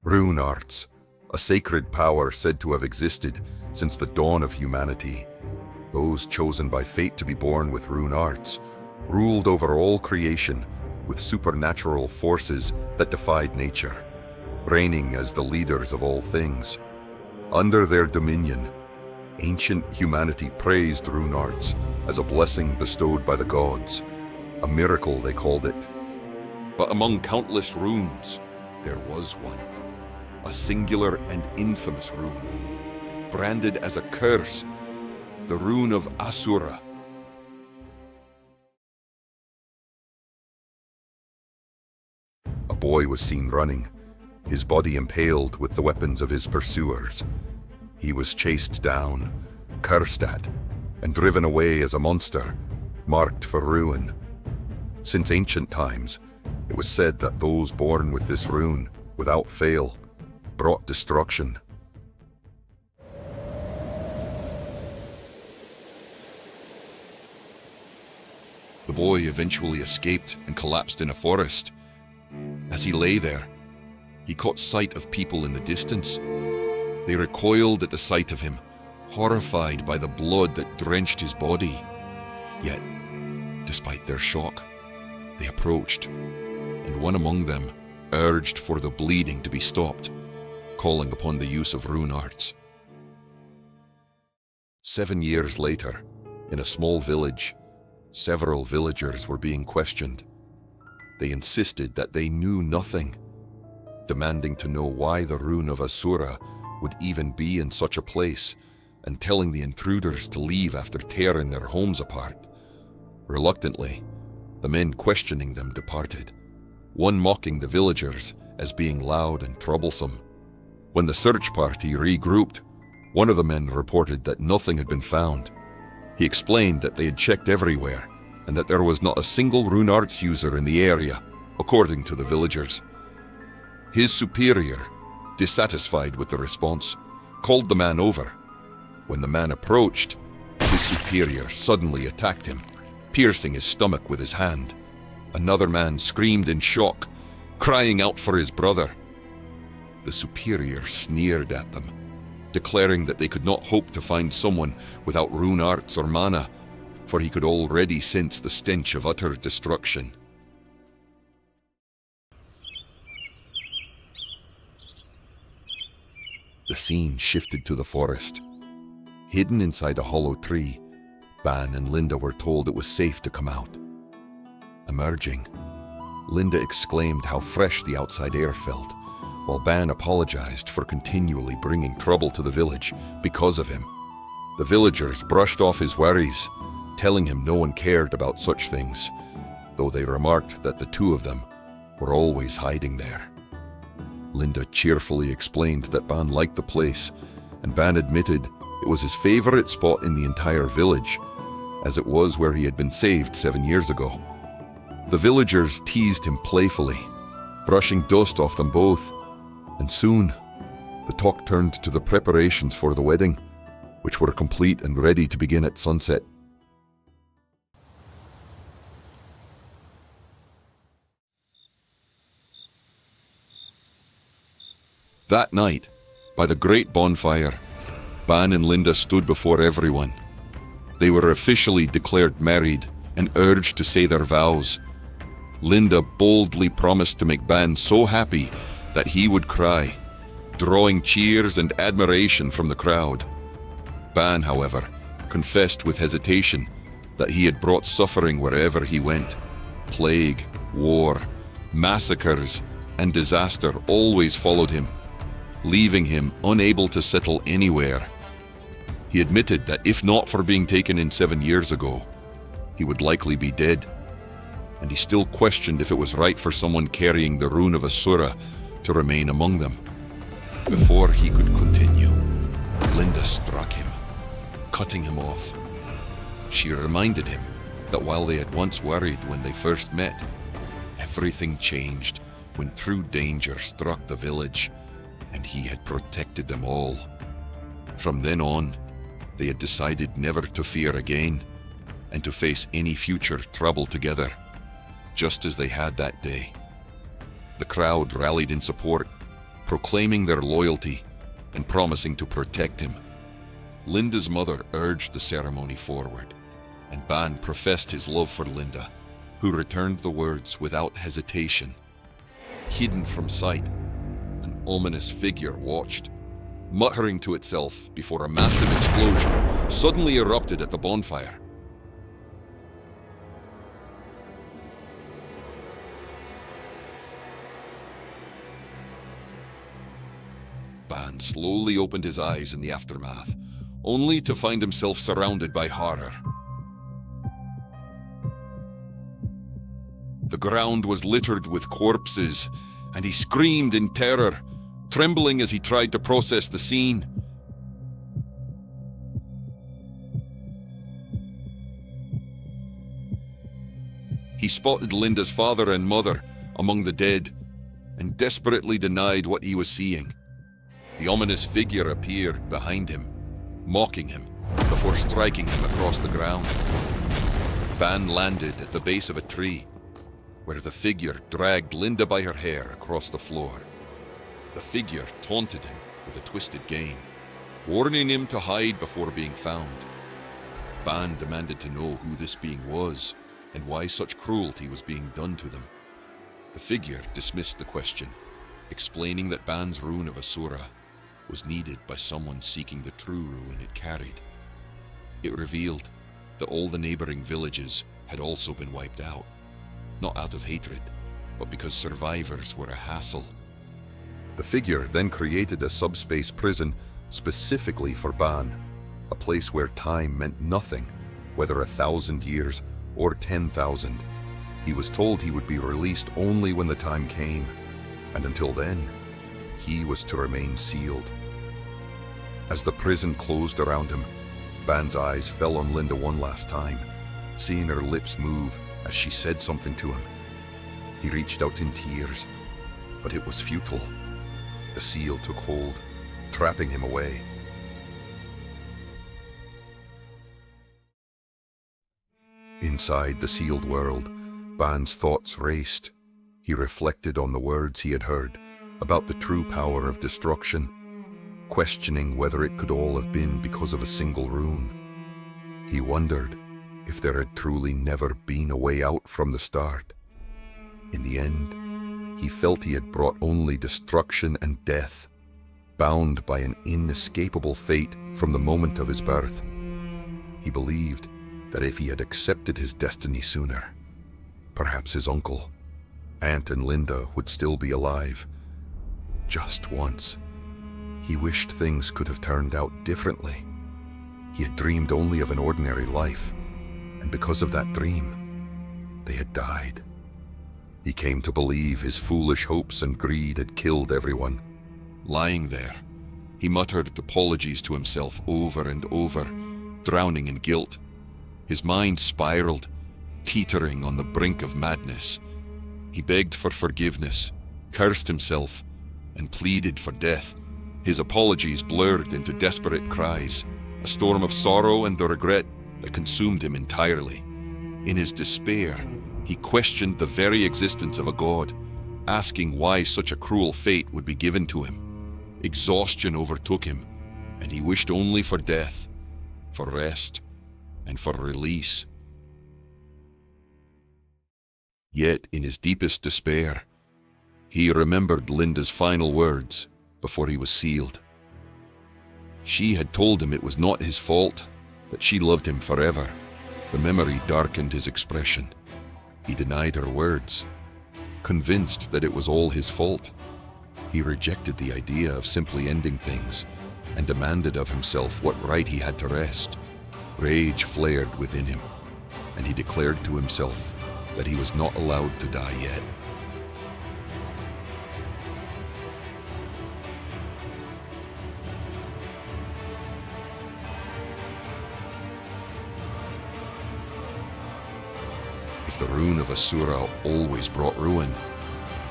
Rune arts, a sacred power said to have existed since the dawn of humanity. Those chosen by fate to be born with rune arts ruled over all creation with supernatural forces that defied nature, reigning as the leaders of all things. Under their dominion, ancient humanity praised rune arts as a blessing bestowed by the gods, a miracle they called it. But among countless runes, there was one, a singular and infamous rune, branded as a curse, the rune of Assura. A boy was seen running, his body impaled with the weapons of his pursuers. He was chased down, cursed at, and driven away as a monster, marked for ruin. Since ancient times, it was said that those born with this rune, without fail, brought destruction. The boy eventually escaped and collapsed in a forest. As he lay there, he caught sight of people in the distance. They recoiled at the sight of him, horrified by the blood that drenched his body. Yet, despite their shock, they approached, and one among them urged for the bleeding to be stopped, calling upon the use of rune arts. 7 years later, in a small village, several villagers were being questioned. They insisted that they knew nothing, demanding to know why the rune of Assura would even be in such a place, and telling the intruders to leave after tearing their homes apart. Reluctantly, the men questioning them departed, one mocking the villagers as being loud and troublesome. When the search party regrouped, one of the men reported that nothing had been found. He explained that they had checked everywhere, and that there was not a single rune arts user in the area, according to the villagers. His superior, dissatisfied with the response, called the man over. When the man approached, his superior suddenly attacked him, piercing his stomach with his hand. Another man screamed in shock, crying out for his brother. The superior sneered at them, declaring that they could not hope to find someone without rune arts or mana, for he could already sense the stench of utter destruction. The scene shifted to the forest. Hidden inside a hollow tree, Ban and Linda were told it was safe to come out. Emerging, Linda exclaimed how fresh the outside air felt, while Ban apologized for continually bringing trouble to the village because of him. The villagers brushed off his worries, telling him no one cared about such things, though they remarked that the two of them were always hiding there. Linda cheerfully explained that Ban liked the place, and Ban admitted it was his favorite spot in the entire village, as it was where he had been saved 7 years ago. The villagers teased him playfully, brushing dust off them both, and soon the talk turned to the preparations for the wedding, which were complete and ready to begin at sunset. That night, by the great bonfire, Ban and Linda stood before everyone. They were officially declared married and urged to say their vows. Linda boldly promised to make Ban so happy that he would cry, drawing cheers and admiration from the crowd. Ban, however, confessed with hesitation that he had brought suffering wherever he went. Plague, war, massacres, and disaster always followed him, leaving him unable to settle anywhere. He admitted that if not for being taken in 7 years ago, he would likely be dead, and he still questioned if it was right for someone carrying the rune of Assura to remain among them. Before he could continue, Linda struck him, cutting him off. She reminded him that while they had once worried when they first met, everything changed when true danger struck the village, and he had protected them all. From then on, they had decided never to fear again, and to face any future trouble together, just as they had that day. The crowd rallied in support, proclaiming their loyalty and promising to protect him. Linda's mother urged the ceremony forward, and Ban professed his love for Linda, who returned the words without hesitation. Hidden from sight, an ominous figure watched, muttering to itself before a massive explosion suddenly erupted at the bonfire. Ban slowly opened his eyes in the aftermath, only to find himself surrounded by horror. The ground was littered with corpses, and he screamed in terror, trembling as he tried to process the scene. He spotted Linda's father and mother among the dead, and desperately denied what he was seeing. The ominous figure appeared behind him, mocking him before striking him across the ground. Ban landed at the base of a tree, where the figure dragged Linda by her hair across the floor. The figure taunted him with a twisted game, warning him to hide before being found. Ban demanded to know who this being was and why such cruelty was being done to them. The figure dismissed the question, explaining that Ban's rune of Assura was needed by someone seeking the true rune it carried. It revealed that all the neighboring villages had also been wiped out, not out of hatred, but because survivors were a hassle. The figure then created a subspace prison specifically for Ban, a place where time meant nothing, whether 1,000 years or 10,000. He was told he would be released only when the time came, and until then, he was to remain sealed. As the prison closed around him, Ban's eyes fell on Linda one last time, seeing her lips move as she said something to him. He reached out in tears, but it was futile. The seal took hold, trapping him away. Inside the sealed world, Ban's thoughts raced. He reflected on the words he had heard about the true power of destruction, questioning whether it could all have been because of a single rune. He wondered if there had truly never been a way out from the start. In the end, he felt he had brought only destruction and death, bound by an inescapable fate from the moment of his birth. He believed that if he had accepted his destiny sooner, perhaps his uncle, Aunt and Linda would still be alive. Just once, he wished things could have turned out differently. He had dreamed only of an ordinary life, and because of that dream, they had died. He came to believe his foolish hopes and greed had killed everyone. Lying there, he muttered apologies to himself over and over, drowning in guilt. His mind spiraled, teetering on the brink of madness. He begged for forgiveness, cursed himself, and pleaded for death. His apologies blurred into desperate cries, a storm of sorrow and the regret that consumed him entirely. In his despair, he questioned the very existence of a god, asking why such a cruel fate would be given to him. Exhaustion overtook him, and he wished only for death, for rest, and for release. Yet, in his deepest despair, he remembered Linda's final words before he was sealed. She had told him it was not his fault, that she loved him forever. The memory darkened his expression. He denied her words, convinced that it was all his fault. He rejected the idea of simply ending things and demanded of himself what right he had to rest. Rage flared within him, and he declared to himself that he was not allowed to die yet. If the rune of Assura always brought ruin,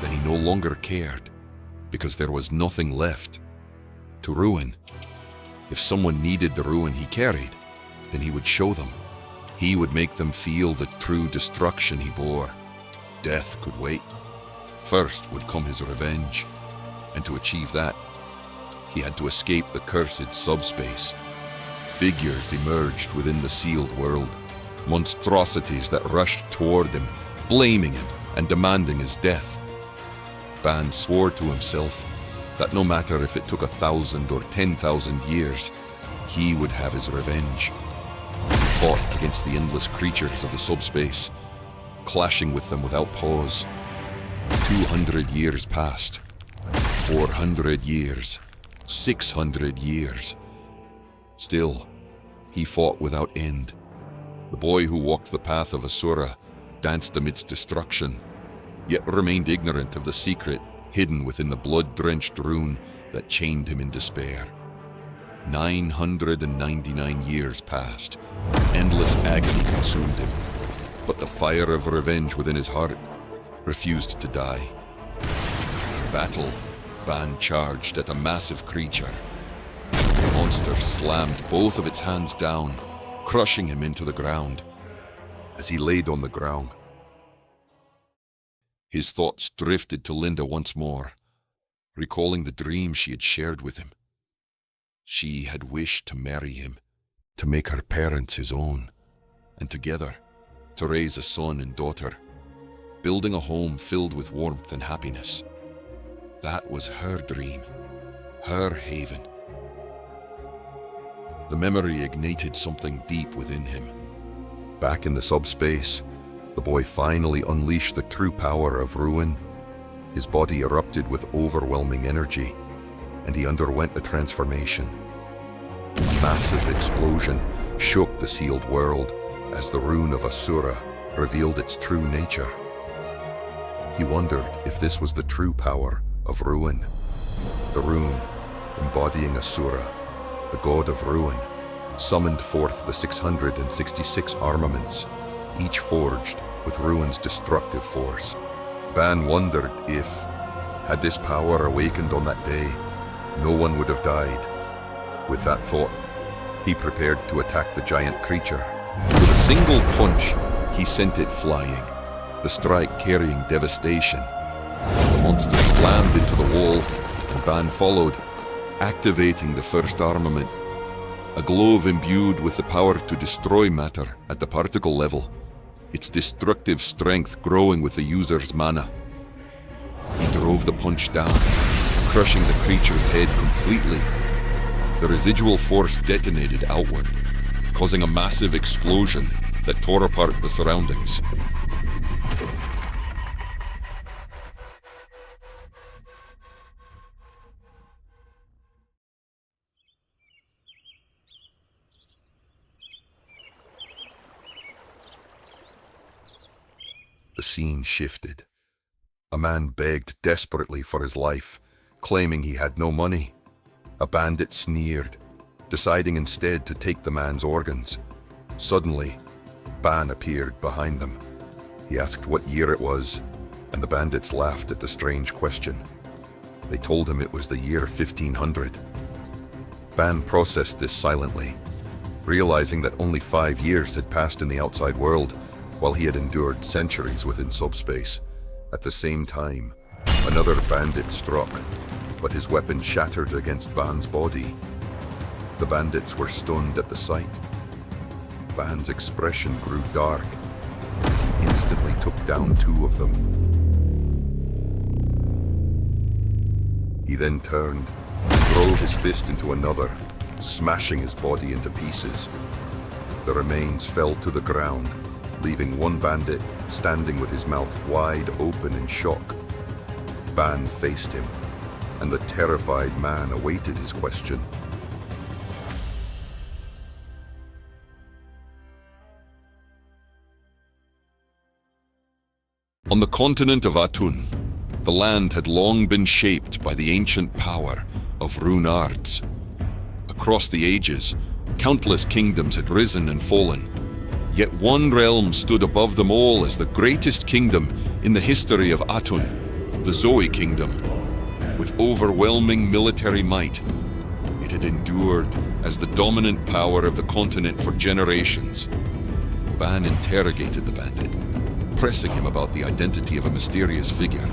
then he no longer cared, because there was nothing left to ruin. If someone needed the rune he carried, then he would show them. He would make them feel the true destruction he bore. Death could wait. First would come his revenge, and to achieve that, he had to escape the cursed subspace. Figures emerged within the sealed world, monstrosities that rushed toward him, blaming him and demanding his death. Ban swore to himself that no matter if it took 1,000 or 10,000 years, he would have his revenge. He fought against the endless creatures of the subspace, clashing with them without pause. 200 years passed, 400 years, 600 years. Still, he fought without end. The boy who walked the path of Assura danced amidst destruction, yet remained ignorant of the secret hidden within the blood-drenched rune that chained him in despair. 999 years passed. Endless agony consumed him, but the fire of revenge within his heart refused to die. In battle, Ban charged at a massive creature. The monster slammed both of its hands down, crushing him into the ground. As he laid on the ground, his thoughts drifted to Linda once more, recalling the dream she had shared with him. She had wished to marry him, to make her parents his own, and together to raise a son and daughter, building a home filled with warmth and happiness. That was her dream, her haven. The memory ignited something deep within him. Back in the subspace, the boy finally unleashed the true power of rune. His body erupted with overwhelming energy, and he underwent a transformation. A massive explosion shook the sealed world as the rune of Assura revealed its true nature. He wondered if this was the true power of rune. The rune, embodying Assura, the god of ruin, summoned forth the 666 armaments, each forged with rune's destructive force. Ban wondered if, had this power awakened on that day, no one would have died. With that thought, he prepared to attack the giant creature. With a single punch, he sent it flying, the strike carrying devastation. The monster slammed into the wall, and Ban followed, activating the first armament, a glove imbued with the power to destroy matter at the particle level, its destructive strength growing with the user's mana. He drove the punch down, crushing the creature's head completely. The residual force detonated outward, causing a massive explosion that tore apart the surroundings. The scene shifted. A man begged desperately for his life, claiming he had no money. A bandit sneered, deciding instead to take the man's organs. Suddenly, Ban appeared behind them. He asked what year it was, and the bandits laughed at the strange question. They told him it was the year 1500. Ban processed this silently, realizing that only 5 years had passed in the outside world, while he had endured centuries within subspace. At the same time, another bandit struck, but his weapon shattered against Ban's body. The bandits were stunned at the sight. Ban's expression grew dark. He instantly took down 2 of them. He then turned and drove his fist into another, smashing his body into pieces. The remains fell to the ground, leaving one bandit standing with his mouth wide open in shock. Ban faced him, and the terrified man awaited his question. On the continent of Atun, the land had long been shaped by the ancient power of rune arts. Across the ages, countless kingdoms had risen and fallen, yet one realm stood above them all as the greatest kingdom in the history of Atun, the Zoe Kingdom. With overwhelming military might, it had endured as the dominant power of the continent for generations. Ban interrogated the bandit, pressing him about the identity of a mysterious figure.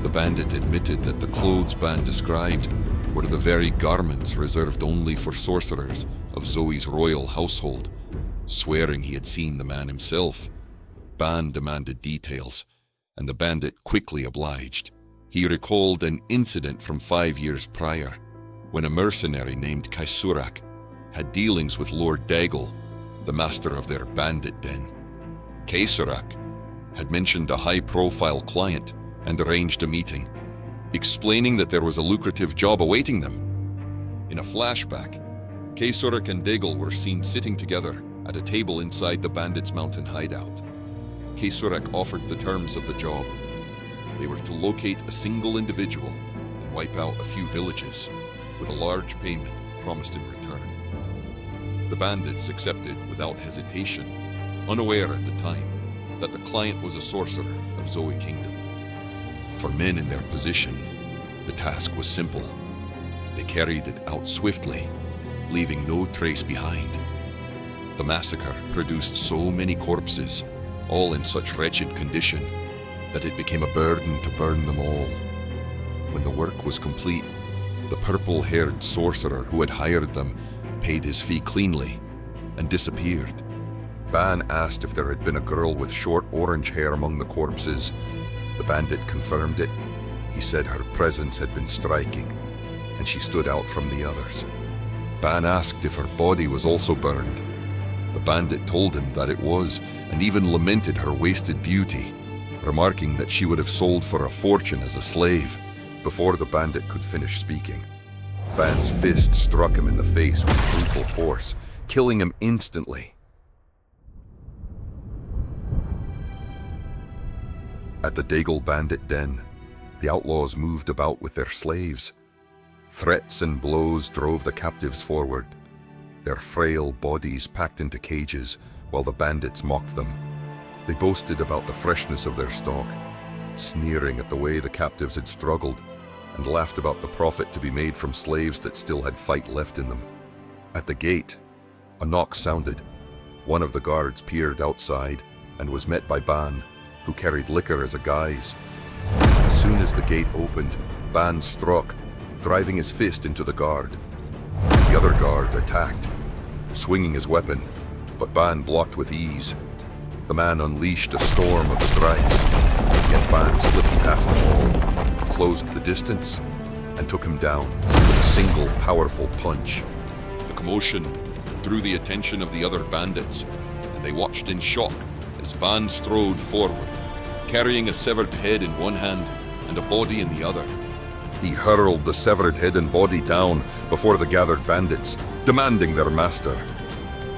The bandit admitted that the clothes Ban described were the very garments reserved only for sorcerers of Zoe's royal household. Swearing he had seen the man himself, Ban demanded details, and the bandit quickly obliged. He recalled an incident from 5 years prior, when a mercenary named Kaisurak had dealings with Lord Daigle, the master of their bandit den. Kaisurak had mentioned a high-profile client and arranged a meeting, explaining that there was a lucrative job awaiting them. In a flashback, Kaisurak and Daigle were seen sitting together at a table inside the bandits' mountain hideout. Kaisurak offered the terms of the job. They were to locate a single individual and wipe out a few villages, with a large payment promised in return. The bandits accepted without hesitation, unaware at the time that the client was a sorcerer of Zoe Kingdom. For men in their position, the task was simple. They carried it out swiftly, leaving no trace behind. The massacre produced so many corpses, all in such wretched condition, that it became a burden to burn them all. When the work was complete, the purple-haired sorcerer who had hired them paid his fee cleanly and disappeared. Ban asked if there had been a girl with short orange hair among the corpses. The bandit confirmed it. He said her presence had been striking, and she stood out from the others. Ban asked if her body was also burned. The bandit told him that it was, and even lamented her wasted beauty, remarking that she would have sold for a fortune as a slave. Before the bandit could finish speaking, Ban's fist struck him in the face with brutal force, killing him instantly. At the Daigle bandit den, the outlaws moved about with their slaves. Threats and blows drove the captives forward, their frail bodies packed into cages while the bandits mocked them. They boasted about the freshness of their stock, sneering at the way the captives had struggled, and laughed about the profit to be made from slaves that still had fight left in them. At the gate, a knock sounded. One of the guards peered outside and was met by Ban, who carried liquor as a guise. As soon as the gate opened, Ban struck, driving his fist into the guard. The other guard attacked, swinging his weapon, but Ban blocked with ease. The man unleashed a storm of strikes, yet Ban slipped past them all, closed the distance, and took him down with a single powerful punch. The commotion drew the attention of the other bandits, and they watched in shock as Ban strode forward, carrying a severed head in one hand and a body in the other. He hurled the severed head and body down before the gathered bandits, demanding their master.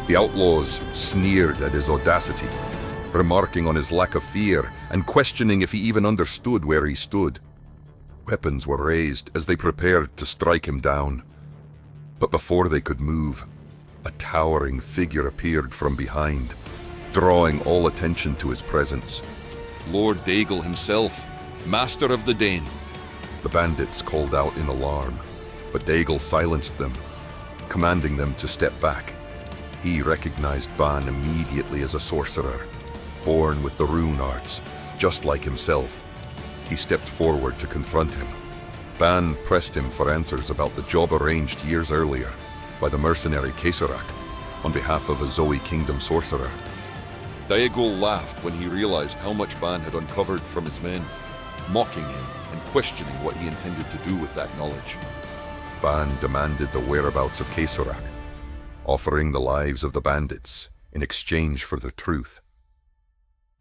The outlaws sneered at his audacity, remarking on his lack of fear and questioning if he even understood where he stood. Weapons were raised as they prepared to strike him down. But before they could move, a towering figure appeared from behind, drawing all attention to his presence. Lord Daigle himself, master of the den. The bandits called out in alarm, but Daigle silenced them, commanding them to step back. He recognized Ban immediately as a sorcerer, born with the rune arts, just like himself. He stepped forward to confront him. Ban pressed him for answers about the job arranged years earlier by the mercenary Kaisurak on behalf of a Zoe Kingdom sorcerer. Daigle laughed when he realized how much Ban had uncovered from his men, mocking him and questioning what he intended to do with that knowledge. Ban demanded the whereabouts of Kaisurak, offering the lives of the bandits in exchange for the truth.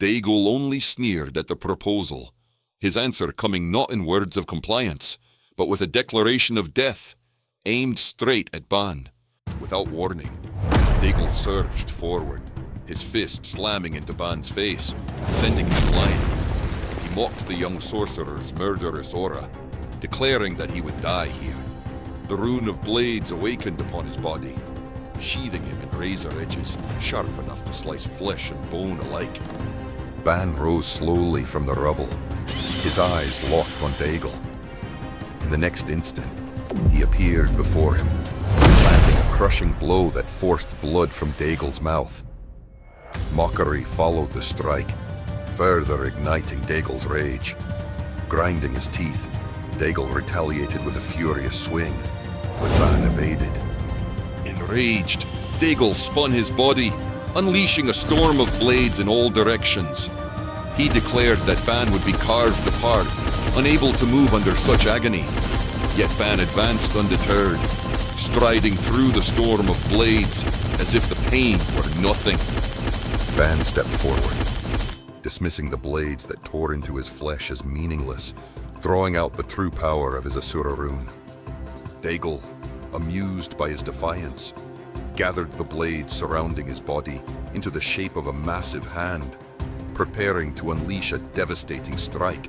Daigle only sneered at the proposal, his answer coming not in words of compliance, but with a declaration of death, aimed straight at Ban. Without warning, Daigle surged forward, his fist slamming into Ban's face, sending him flying. He mocked the young sorcerer's murderous aura, declaring that he would die here. The rune of blades awakened upon his body, sheathing him in razor edges, sharp enough to slice flesh and bone alike. Ban rose slowly from the rubble, his eyes locked on Daigle. In the next instant, he appeared before him, landing a crushing blow that forced blood from Daigle's mouth. Mockery followed the strike, further igniting Daigle's rage. Grinding his teeth, Daigle retaliated with a furious swing, but Ban evaded. Enraged, Daigle spun his body, unleashing a storm of blades in all directions. He declared that Ban would be carved apart, unable to move under such agony. Yet Ban advanced undeterred, striding through the storm of blades as if the pain were nothing. Ban stepped forward, dismissing the blades that tore into his flesh as meaningless, drawing out the true power of his Assura rune. Daigle, amused by his defiance, gathered the blades surrounding his body into the shape of a massive hand, preparing to unleash a devastating strike.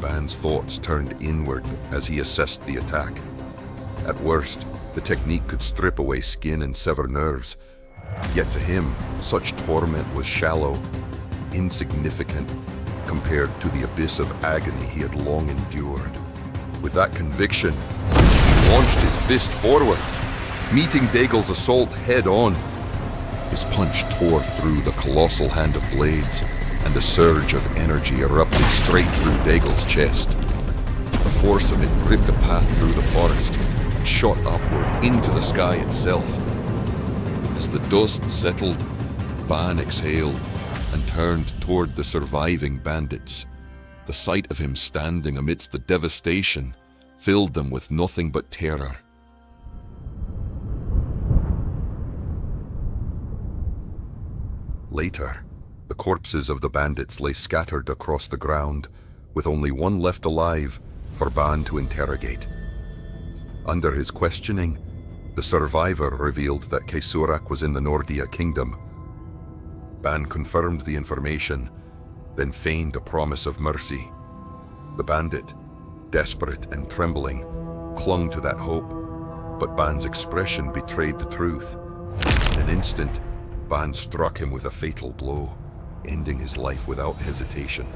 Ban's thoughts turned inward as he assessed the attack. At worst, the technique could strip away skin and sever nerves. Yet to him, such torment was shallow, insignificant, compared to the abyss of agony he had long endured. With that conviction, he launched his fist forward, meeting Daigle's assault head-on. His punch tore through the colossal hand of blades, and a surge of energy erupted straight through Daigle's chest. The force of it ripped a path through the forest and shot upward into the sky itself. As the dust settled, Ban exhaled and turned toward the surviving bandits. The sight of him standing amidst the devastation filled them with nothing but terror. Later, the corpses of the bandits lay scattered across the ground, with only one left alive for Ban to interrogate. Under his questioning, the survivor revealed that Kesurak was in the Nordia kingdom. Ban confirmed the information, then feigned a promise of mercy. The bandit, desperate and trembling, clung to that hope, but Ban's expression betrayed the truth. In an instant, Ban struck him with a fatal blow, ending his life without hesitation.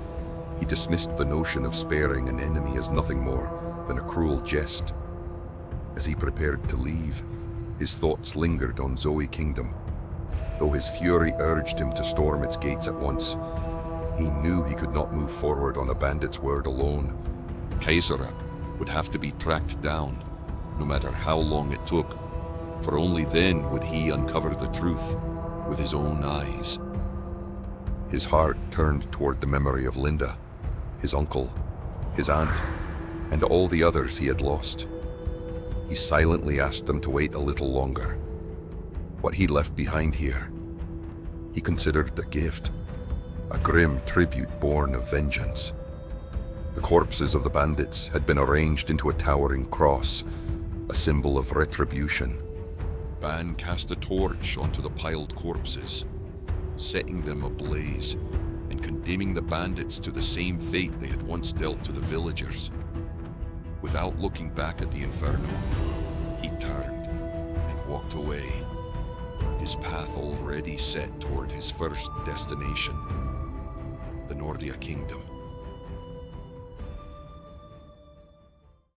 He dismissed the notion of sparing an enemy as nothing more than a cruel jest. As he prepared to leave, his thoughts lingered on Zoe Kingdom. Though his fury urged him to storm its gates at once, he knew he could not move forward on a bandit's word alone. Kesurak would have to be tracked down, no matter how long it took, for only then would he uncover the truth with his own eyes. His heart turned toward the memory of Linda, his uncle, his aunt, and all the others he had lost. He silently asked them to wait a little longer. What he left behind here, he considered a gift, a grim tribute born of vengeance. The corpses of the bandits had been arranged into a towering cross, a symbol of retribution. Ban cast a torch onto the piled corpses, setting them ablaze and condemning the bandits to the same fate they had once dealt to the villagers. Without looking back at the inferno, he turned and walked away, his path already set toward his first destination, the Nordia Kingdom.